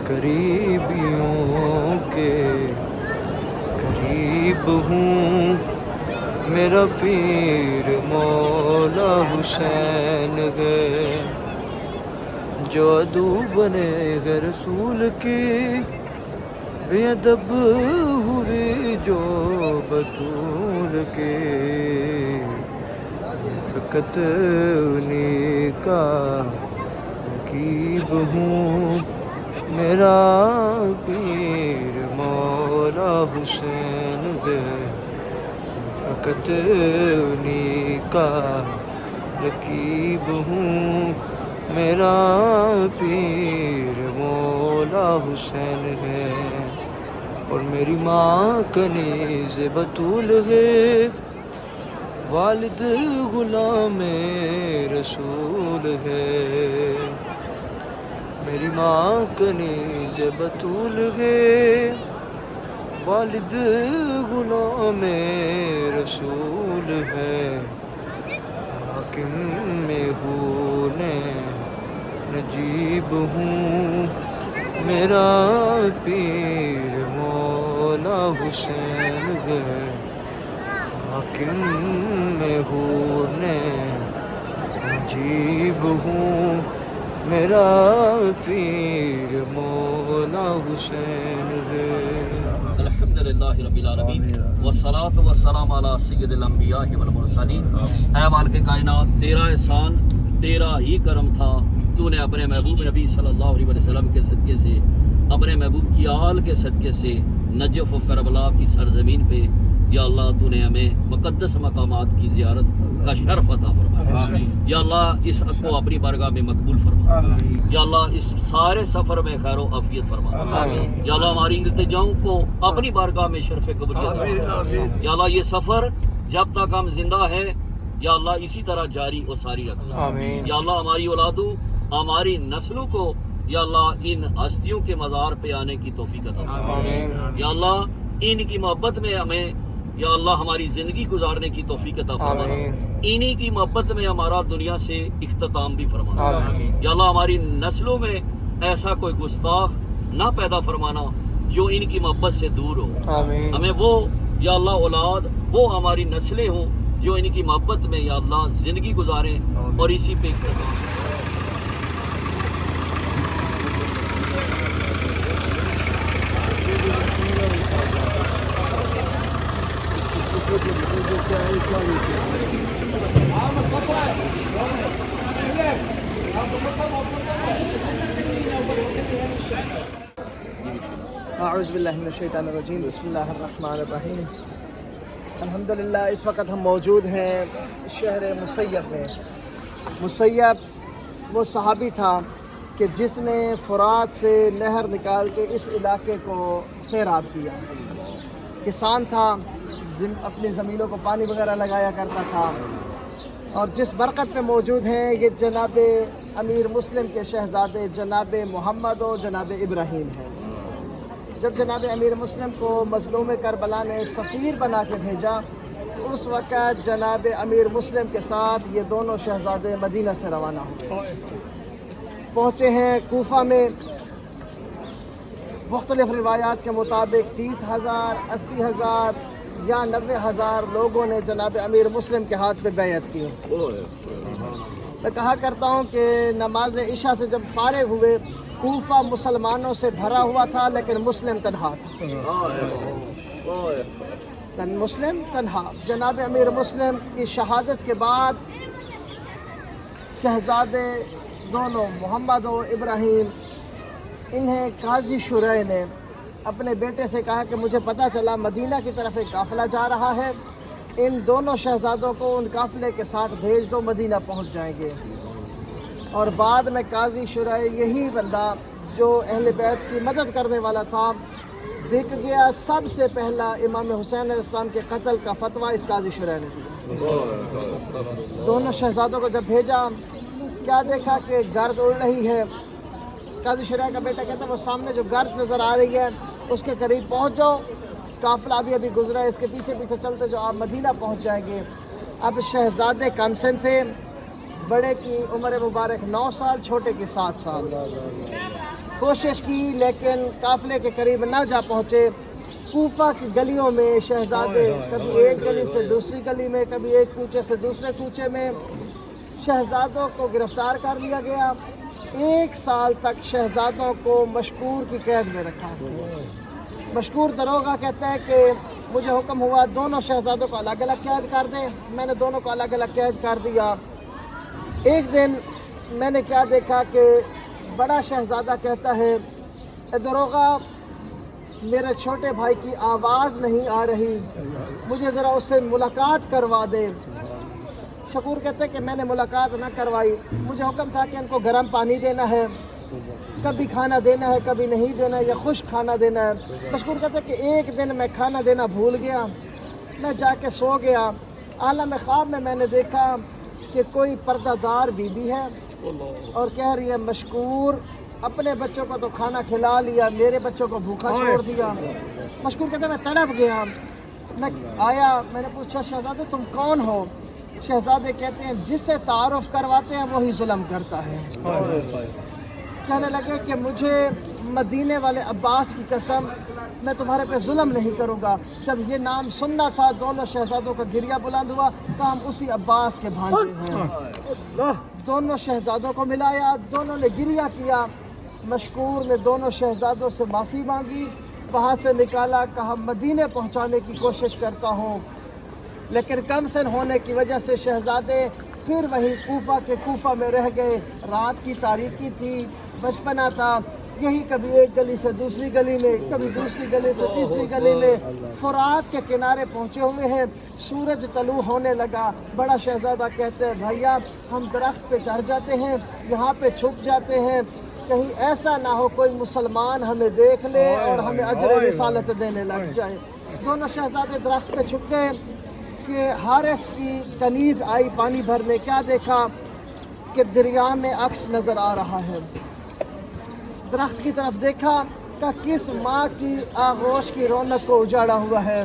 قریبیوں کے قریب ہوں، میرا پیر مولا حسین ہے، جو عدو بنے گئے رسول کی، بے ادب ہوئی جو بطول کے، فقط انہی کا رقیب ہوں، میرا پیر مولا حسین ہے، فقط انہی کا رقیب ہوں، میرا پیر مولا حسین ہے، اور میری ماں کنیز بطول ہے، والد غلام رسول ہے، میری ماں کنیز بطول ہے، والد غلام رسول ہے، حاکم میں ہوں نجیب ہوں، میرا پیر مولا حسین ہے، حاکم میں ہوں نجیب ہوں، میرا پیر مولا حسین ہے۔ الحمدللہ رب العالمین والصلاة والسلام علی سید الانبیاء والمرسلین۔ اے مالک کائنات، تیرا احسان، تیرا ہی کرم تھا، تو نے اپنے محبوب نبی صلی اللہ علیہ وسلم کے صدقے سے، اپنے محبوب کی آل کے صدقے سے نجف و کربلا کی سرزمین پہ یا اللہ تو نے ہمیں مقدس مقامات کی زیارت کا شرف عطا فرما۔ یا اللہ اس کو اپنی بارگاہ میں مقبول فرما، یا اللہ اس سارے سفر میں خیر و عافیت فرما، یا اللہ ہماری التجاؤں کو اپنی بارگاہ میں شرف قبولیت فرما، یا اللہ یہ سفر جب تک ہم زندہ ہے یا اللہ اسی طرح جاری و ساری رکھنا، یا اللہ ہماری اولادوں، ہماری نسلوں کو یا اللہ ان ہستیوں کے مزار پہ آنے کی توفیق عطا فرما، یا اللہ ان کی محبت میں ہمیں یا اللہ ہماری زندگی گزارنے کی توفیق عطا فرما، انہی کی محبت میں ہمارا دنیا سے اختتام بھی فرمانا، یا اللہ ہماری نسلوں میں ایسا کوئی گستاخ نہ پیدا فرمانا جو ان کی محبت سے دور ہو، ہمیں وہ یا اللہ اولاد، وہ ہماری نسلیں ہوں جو ان کی محبت میں یا اللہ زندگی گزاریں اور اسی پہ اختتام۔ اعوذ باللہ من الشیطان الرجیم، بسم اللہ الرحمن الرحیم۔ الحمدللہ اس وقت ہم موجود ہیں شہر مسیب میں۔ مسیب وہ صحابی تھا کہ جس نے فرات سے نہر نکال کے اس علاقے کو سیراب کیا، کسان تھا، اپنی زمینوں کو پانی وغیرہ لگایا کرتا تھا، اور جس برکت پہ موجود ہیں یہ جناب امیر مسلم کے شہزادے جناب محمد و جناب ابراہیم ہیں۔ جب جناب امیر مسلم کو مظلوم کربلا نے سفیر بنا کے بھیجا، اس وقت جناب امیر مسلم کے ساتھ یہ دونوں شہزادے مدینہ سے روانہ ہوئے، پہنچے ہیں کوفہ میں۔ مختلف روایات کے مطابق 30,000، 80,000 یا 90,000 لوگوں نے جناب امیر مسلم کے ہاتھ پہ بیعت کی۔ میں کہا کرتا ہوں کہ نماز عشاء سے جب فارغ ہوئے، کوفہ مسلمانوں سے بھرا ہوا تھا لیکن مسلم تنہا تھا، مسلم تنہا۔ جناب امیر مسلم کی شہادت کے بعد شہزادے دونوں محمد و ابراہیم، انہیں قاضی شرح نے اپنے بیٹے سے کہا کہ مجھے پتہ چلا مدینہ کی طرف ایک قافلہ جا رہا ہے، ان دونوں شہزادوں کو ان قافلے کے ساتھ بھیج دو، مدینہ پہنچ جائیں گے۔ اور بعد میں قاضی شرح، یہی بندہ جو اہل بیت کی مدد کرنے والا تھا، بک گیا۔ سب سے پہلا امام حسین علیہ السلام کے قتل کا فتویٰ اس قاضی شرح نے دیا۔ دونوں شہزادوں کو جب بھیجا، کیا دیکھا کہ گرد اڑ رہی ہے۔ قاضی شرح کا بیٹا کہتا ہے وہ سامنے جو گرد نظر آ رہی ہے اس کے قریب پہنچ جاؤ، قافلہ ابھی گزرا ہے، اس کے پیچھے پیچھے چلتے جو آپ مدینہ پہنچ جائیں گے۔ اب شہزادے کم سن تھے، بڑے کی عمر مبارک 9 سال، چھوٹے کی 7 سال۔ कोशिश की लेकिन काफ़िले के करीब ना जा पहुँचे। कोफा की गलियों में शहजादे कभी एक गली से दूसरी गली में, कभी एक कूचे से दूसरे कूचे में, शहजादों को गिरफ्तार कर लिया गया। 1 साल तक शहजादों को मशकूर की कैद में रखा। मशकूर दरोगा कहता है कि मुझे हुक्म हुआ दोनों शहजादों को अलग अलग कैद कर दें। मैंने दोनों को अलग अलग कैद कर दिया। एक दिन मैंने क्या देखा कि बड़ा शहजादा कहता है, "ए दरोगा, मेरे छोटे भाई की आवाज़ नहीं आ रही, मुझे ज़रा उससे मुलाकात करवा दे।" शकूर कहते हैं कि मैंने मुलाकात ना करवाई। मुझे हुक्म था कि इनको गर्म पानी देना है, कभी खाना देना है, कभी नहीं देना है, या खुश्क खाना देना है। मशकूर कहते हैं कि एक दिन मैं खाना देना भूल गया, मैं जाके सो गया। आलम ख्वाब में मैंने देखा कि कोई पर्दादार बीबी है और कह रही है, मशकूर अपने बच्चों को तो खाना खिला लिया, मेरे बच्चों को भूखा छोड़ दिया। मशकूर कहते हैं मैं तड़प गया। मैं आया, मैंने पूछा, शहजादे तुम कौन हो? शहजादे कहते हैं जिससे तारुफ करवाते हैं वही जुल्म करता है। कहने लगे कि मुझे मदीने वाले अब्बास की कसम, मैं तुम्हारे पे जुल्म नहीं करूँगा। जब ये नाम सुनना था दोनों शहजादों का गिरिया बुलंद हुआ, तो हम उसी अब्बास के भांजे हैं। दोनों शहजादों को मिलाया, दोनों ने गिरिया किया। मशकूर ने दोनों शहजादों से माफ़ी मांगी, वहाँ से निकाला, कहा मदीने पहुँचाने की कोशिश करता हूँ। लेकिन कमसन होने की वजह से शहजादे फिर वही कोफा में रह गए। रात की तारीकी थी, बचपना था, यही कभी एक गली से दूसरी गली में, कभी दूसरी गली से तीसरी गली में। फुरात के किनारे पहुँचे हुए हैं, सूरज तलू होने लगा। बड़ा शहजादा कहते हैं, भैया हम दरख्त पे चढ़ जाते हैं, यहाँ पे छुप जाते हैं, कहीं ऐसा ना हो कोई मुसलमान हमें देख ले और हमें अजर रिसालत देने लग जाए। दोनों शहजादे दरख्त पे छुप गए कि हारिस की कनीज़ आई पानी भरने। क्या देखा कि दरिया में अक्स नज़र आ रहा है। दरख्त की तरफ देखा कि किस माँ की आगोश की रौनक को उजाड़ा हुआ है।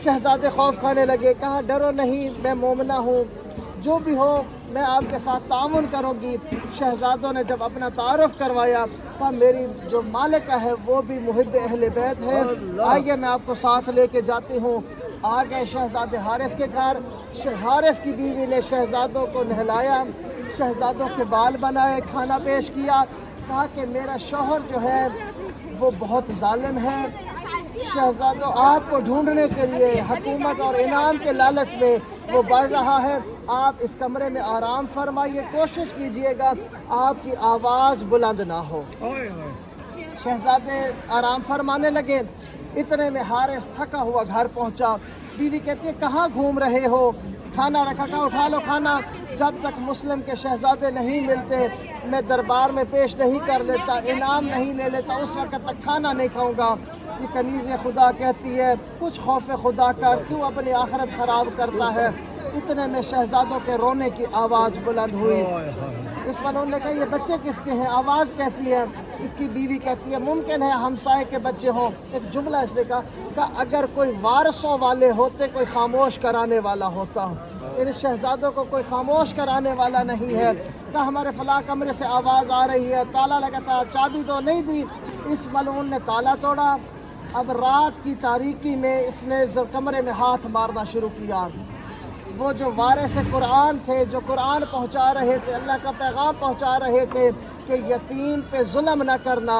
शहजादे खौफ खाने लगे, कहा डरो नहीं, मैं मोमना हूँ, जो भी हो मैं आपके साथ ताउन करूँगी। शहजादों ने जब अपना तारुफ करवाया, तो मेरी जो मालिका है वो भी मुहिब अहले बैत है, आइए मैं आपको साथ लेके जाती हूँ। आ गए शहजादे हारिस के घर। हारिस की बीवी ने शहजादों को नहलाया, शहजादों के बाल बनाए, खाना पेश किया। कहा कि मेरा शौहर जो है वो बहुत जालिम है। शहजादों आपको ढूंढने के लिए हुकूमत और इनाम के लालच में वो बढ़ रहा है। आप इस कमरे में आराम फरमाइए, कोशिश कीजिएगा आपकी आवाज़ बुलंद ना हो। शहजादे आराम फरमाने लगे। इतने में हारिस थका हुआ घर पहुंचा। बीवी कहती है, कहाँ घूम रहे हो? खाना रखा, कहा उठा लो खाना। जब तक मुस्लिम के शहजादे नहीं मिलते मैं दरबार में पेश नहीं कर लेता, इनाम नहीं ले लेता, उस वक्त तक खाना नहीं खाऊंगा। ये कनीज़ खुदा कहती है, कुछ खौफ खुदा कर, क्यों अपनी आखिरत ख़राब करता है। इतने में शहजादों के रोने की आवाज़ बुलंद हुई। इस पर उन्होंने कहा, ये बच्चे किसके हैं, आवाज़ कैसी है? इसकी बीवी कहती है, मुमकिन है हमसाए के बच्चे हों। एक जुमला इसने कहा अगर कोई वारसों वाले होते, कोई खामोश कराने वाला होता। इन शहजादों को कोई खामोश कराने वाला नहीं है। कहा हमारे फलां कमरे से आवाज़ आ रही है, ताला लगा था, चाबी तो नहीं दी। इस मलून ने ताला तोड़ा। अब रात की तारीकी में इसने कमरे में हाथ मारना शुरू किया। वो जो वारिस कुरान थे, जो कुरान पहुंचा रहे थे, अल्लाह का पैगाम पहुंचा रहे थे कि यतीम पे जुल्म न करना,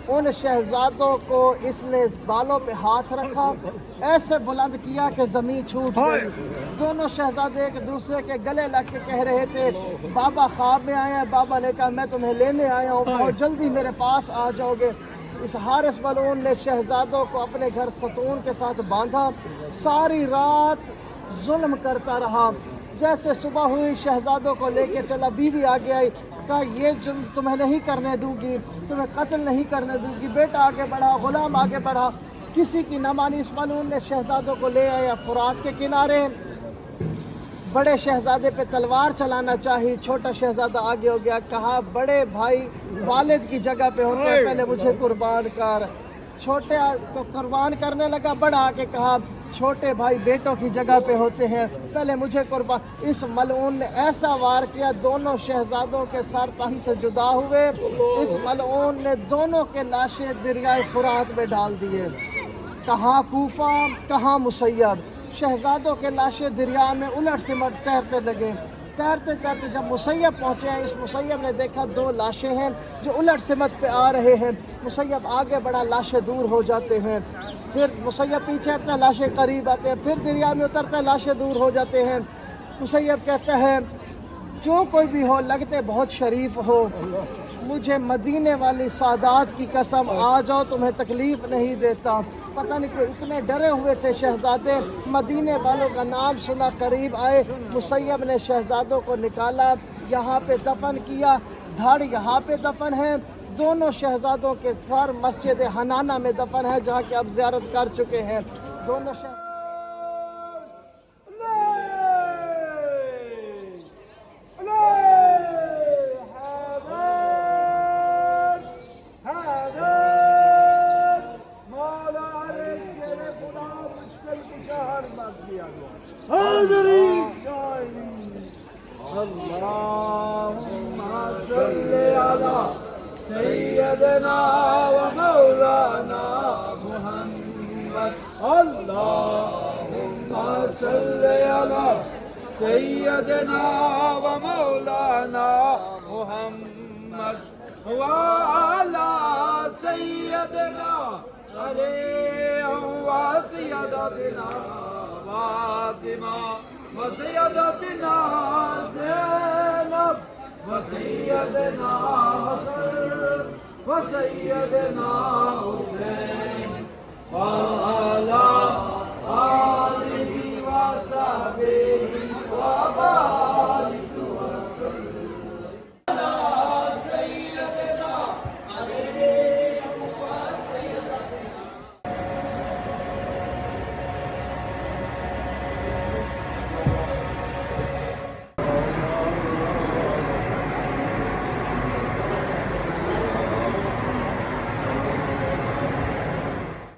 उन शहजादों को इसने बालों पे हाथ रखा, ऐसे बुलंद किया कि ज़मीन छूट गई। दोनों शहजादे एक दूसरे के गले लग के कह रहे थे, बाबा ख्वाब में आए हैं। बाबा ने कहा मैं तुम्हें लेने आया हूँ, बहुत जल्दी मेरे पास आ जाओगे। इस हारिस मलून ने शहजादों को अपने घर सतून के साथ बांधा, सारी रात जुल्म करता रहा। जैसे सुबह हुई शहजादों को लेके चला, बीवी आगे आई, कहा ये जुल्म तुम्हें नहीं करने दूंगी, तुम्हें कत्ल नहीं करने दूंगी। बेटा आगे बढ़ा, गुलाम आगे बढ़ा, किसी की न मानी। इस मलून ने शहजादों को ले आया फुरात के किनारे। बड़े शहजादे पे तलवार चलाना चाहिए, छोटा शहजादा आगे हो गया। कहा बड़े भाई वालिद की जगह पे होते हैं, पहले मुझे कुर्बान कर। छोटे को कुर्बान करने लगा। बड़ा आके कहा چھوٹے بھائی بیٹوں کی جگہ پہ ہوتے ہیں، پہلے مجھے قربان۔ اس ملعون نے ایسا وار کیا، دونوں شہزادوں کے سر تن سے جدا ہوئے۔ اس ملعون نے دونوں کے لاشیں دریائے فرات میں ڈال دیے۔ کہاں کوفہ، کہاں مسیب، شہزادوں کے لاشیں دریا میں الٹ سمٹ تیرتے لگے۔ تیرتے تیرتے جب مسیب پہنچے ہیں، اس مسیب نے دیکھا 2 لاشیں ہیں جو الٹ سمت پہ آ رہے ہیں۔ مسیب آگے بڑھا، لاشیں دور ہو جاتے ہیں۔ پھر مسیب پیچھے ہٹتا ہے، لاشیں قریب آتے ہیں۔ پھر دریا میں اترتا ہے، لاشیں دور ہو جاتے ہیں۔ مسیب کہتا ہے جو کوئی بھی ہو، لگتے بہت شریف ہو، مجھے مدینے والی سادات کی قسم، آ جاؤ تمہیں تکلیف نہیں دیتا۔ پتہ نہیں کوئی اتنے ڈرے ہوئے تھے شہزادے، مدینے والوں کا نام سنا، قریب آئے۔ مسیب نے شہزادوں کو نکالا، یہاں پہ دفن کیا، دھڑ یہاں پہ دفن ہے۔ دونوں شہزادوں کے سر مسجد حنانہ میں دفن ہے، جہاں کہ اب زیارت کر چکے ہیں دونوں اللهم صل على سيدنا ومولانا محمد، اللهم صل على سيدنا ومولانا محمد وعلى سيدنا علي وسيدتنا فاطمة وسيدتنا زينب وسيدنا حسن وسيدنا حسين